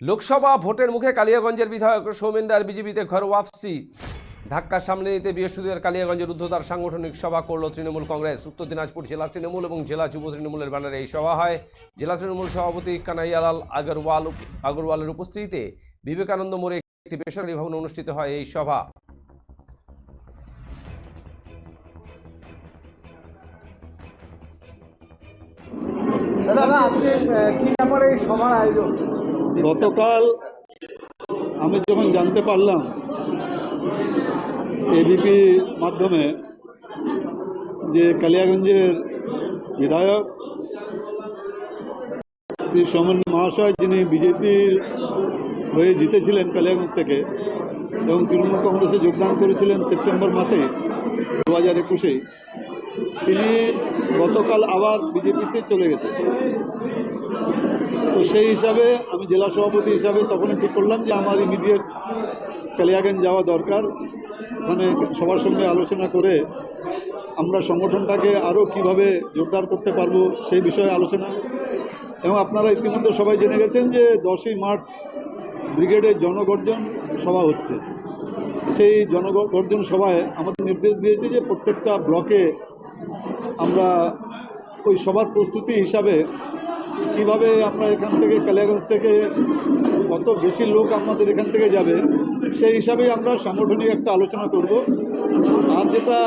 লোকসভা ভোটের মুখে কালিয়াগঞ্জের বিধায়ক সৌমেন রায়ের বিজেপিতে ঘর ওয়াপসি ধাক্কা সামলে নিতে বৃহস্পতিবার কালিয়াগঞ্জের উদ্ধতার সাংগঠনিক সভা করল তৃণমূল কংগ্রেস। উত্তর দিনাজপুর জেলা তৃণমূল এবং জেলা যুব তৃণমূলের ব্যানারে এই সভা হয়। জেলা তৃণমূল সভাপতি কানাইয়ালাল আগরওয়ালের উপস্থিতিতে বিবেকানন্দ মোড়ে একটি বেসরকারি ভবনে অনুষ্ঠিত হয় এই সভা। গতকাল আমি যখন জানতে পারলাম এবিপি মাধ্যমে যে কালিয়াগঞ্জের বিধায়ক শ্রী সৌমেন মহাশয়, যিনি বিজেপির হয়ে জিতেছিলেন কালিয়াগঞ্জ থেকে এবং তৃণমূল কংগ্রেসে যোগদান করেছিলেন সেপ্টেম্বর মাসে 2021, তিনি গতকাল আবার বিজেপিতে চলে গেছেন। তো সেই হিসাবে আমি জেলা সভাপতি হিসাবে তখনই ঠিক করলাম যে আমার ইমিডিয়েট কালিয়াগঞ্জ যাওয়া দরকার। ওখানে সবার সঙ্গে আলোচনা করে আমরা সংগঠনটাকে আরও কিভাবে জোরদার করতে পারবো সেই বিষয়ে আলোচনা। এবং আপনারা ইতিমধ্যে সবাই জেনে গেছেন যে 10ই মার্চ ব্রিগেডের জনগর্জন সভা হচ্ছে। সেই জনগর্জন সভায় আমাদের নির্দেশ দিয়েছে যে প্রত্যেকটা ব্লকে আমরা ওই সবার প্রস্তুতি হিসাবে কিভাবে আমরা এখান থেকে কালিয়াগঞ্জ থেকে কত বেশি লোক আমাদের এখান থেকে যাবে সেই হিসাবেই আমরা সাংগঠনিক একটা আলোচনা করব। আর যেটা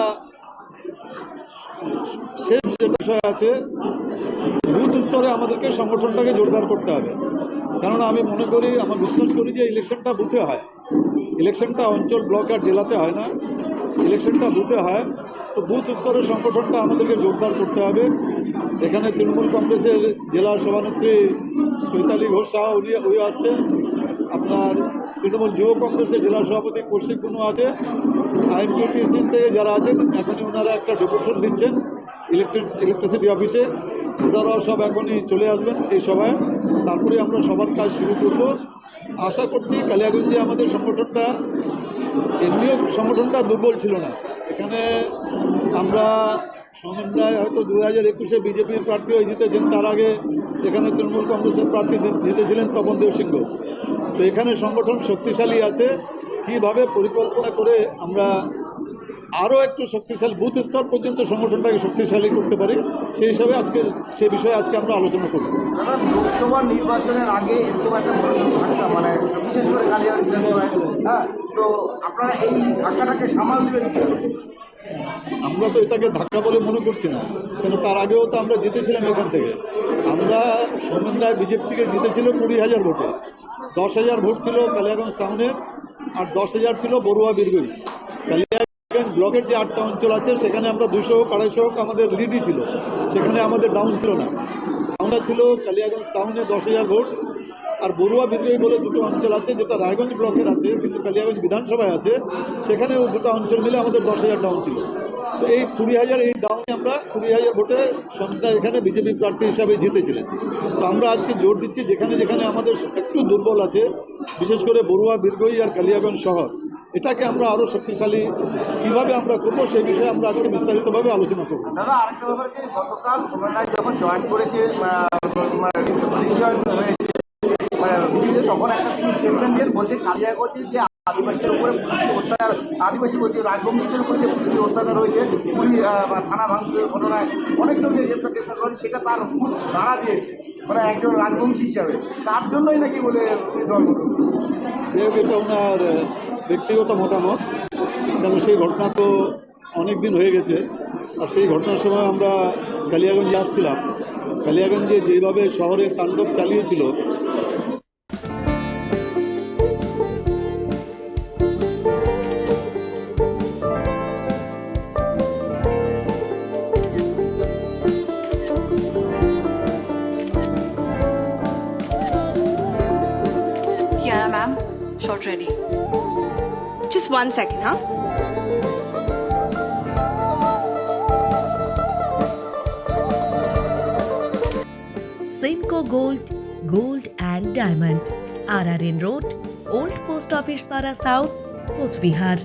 শেষ যে বিষয় আছে, বুথ স্তরে আমাদেরকে সংগঠনটাকে জোরদার করতে হবে। কেননা আমি মনে করি, আমার বিশ্বাস করি যে ইলেকশনটা বুথে হয়, ইলেকশনটা অঞ্চল ব্লক আর জেলাতে হয় না, ইলেকশনটা বুথে হয়। তো বুথ স্তরের সংগঠনটা আমাদেরকে জোরদার করতে হবে। এখানে তৃণমূল কংগ্রেসের জেলা সভানেত্রী চৈতালি ঘোষ সাহা উনি আসছেন, আপনার তৃণমূল যুব কংগ্রেসের জেলা সভাপতি কৌশিক কুনু আছে, আইএমটিটিসি থেকে যারা আছেন এখনই ওনারা একটা ডেপুটেশন দিচ্ছেন ইলেকট্রিসিটি অফিসে, ওনারাও সব এখনই চলে আসবেন এই সভায়। তারপরে আমরা সবার কাজ শুরু করব। আশা করছি কালিয়াগঞ্জে আমাদের সংগঠনটা, এমনিও সংগঠনটা দুর্বল ছিল না। এখানে আমরা সৌমেন রায় হয়তো 2021-এ বিজেপির প্রার্থী হয়ে জিতেছেন, তার আগে এখানে তৃণমূল কংগ্রেসের প্রার্থী জিতেছিলেন তপন দেব সিংহ। তো এখানে সংগঠন শক্তিশালী আছে। কীভাবে পরিকল্পনা করে আমরা আরও একটু শক্তিশালী বুথ স্তর পর্যন্ত সংগঠনটাকে শক্তিশালী করতে পারি সেই হিসাবে সে বিষয়ে আজকে আমরা আলোচনা করব। লোকসভা নির্বাচনের আগে এরকম একটা ধাক্কা, মানে বিশেষ করে কালিয়াগঞ্জ, হ্যাঁ, তো আপনারা এই ধাক্কাটাকে সামাল দেবেন? আমরা তো এটাকে ধাক্কা বলে মনে করছি না, কেন তার আগেও তো আমরা জিতেছিলাম এখান থেকে। আমরা সৌমেন রায় বিজেপি থেকে জিতেছিল 20,000 ভোটে। 10,000 ভোট ছিল কালিয়াগঞ্জ টাউনে আর 10,000 ছিল বড়ুয়া বীরগঞ্জ। কালিয়াগঞ্জ ব্লকের যে 8টা অঞ্চল আছে সেখানে আমরা 200 হোক 250 হোক আমাদের লিডই ছিল, সেখানে আমাদের ডাউন ছিল না। আমরা ছিল কালিয়াগঞ্জ টাউনে 10,000 ভোট, আর বড়ুয়া বীরগঞ্জ বলে দুটো অঞ্চল আছে যেটা রায়গঞ্জ ব্লকের আছে কিন্তু কালিয়াগঞ্জ বিধানসভায় আছে, সেখানেও দুটো অঞ্চল মিলে আমাদের 10,000 ডাউন ছিল। তো এই 20,000 এই ডাউনে আমরা 20,000 ভোটে সন্ধ্যা এখানে বিজেপি প্রার্থী হিসাবে জিতেছিলেন। তো আমরা আজকে জোর দিচ্ছি যেখানে যেখানে আমাদের একটু দুর্বল আছে, বিশেষ করে বড়ুয়া বীরগঞ্জ আর কালিয়াগঞ্জ শহর, এটাকে আমরা আরও শক্তিশালী কীভাবে আমরা করবো সেই বিষয়ে আমরা আজকে বিস্তারিতভাবে আলোচনা করবো। দাদা, আরেকটা ব্যাপার কি, গতকাল সৌমেন রায় যখন জয়েন করেছে, বিজেপিতে, তখন একটা স্টেটমেন্ট দিয়ে বলছে কালিয়াগঞ্জে যে আদিবাসীর উপরে পুলিশের অত্যাচার, আদিবাসী বলছে রাজবংশীদের উপরে যে পুলিশের অত্যাচার হয়েছে, পুলিশ থানা ভাঙচুরের ঘটনায় অনেক লোক যে গ্রেপ্তার করেছে, সেটা তার তারা দিয়েছে, মানে একজন রাজবংশী হিসাবে, তার জন্যই নাকি বলে দল গঠন। এটা ওনার ব্যক্তিগত মতামত, কেন সেই ঘটনা তো অনেক দিন হয়ে গেছে। আর সেই ঘটনার সময় আমরা কালিয়াগঞ্জে আসছিলাম, কালিয়াগঞ্জে যেভাবে শহরে তাণ্ডব চালিয়েছিল, Kiara ma'am, shot ready. Just 1 second, huh? Simco Gold and Diamond, RRN Road, Old Post Office Para South, Coach Bihar.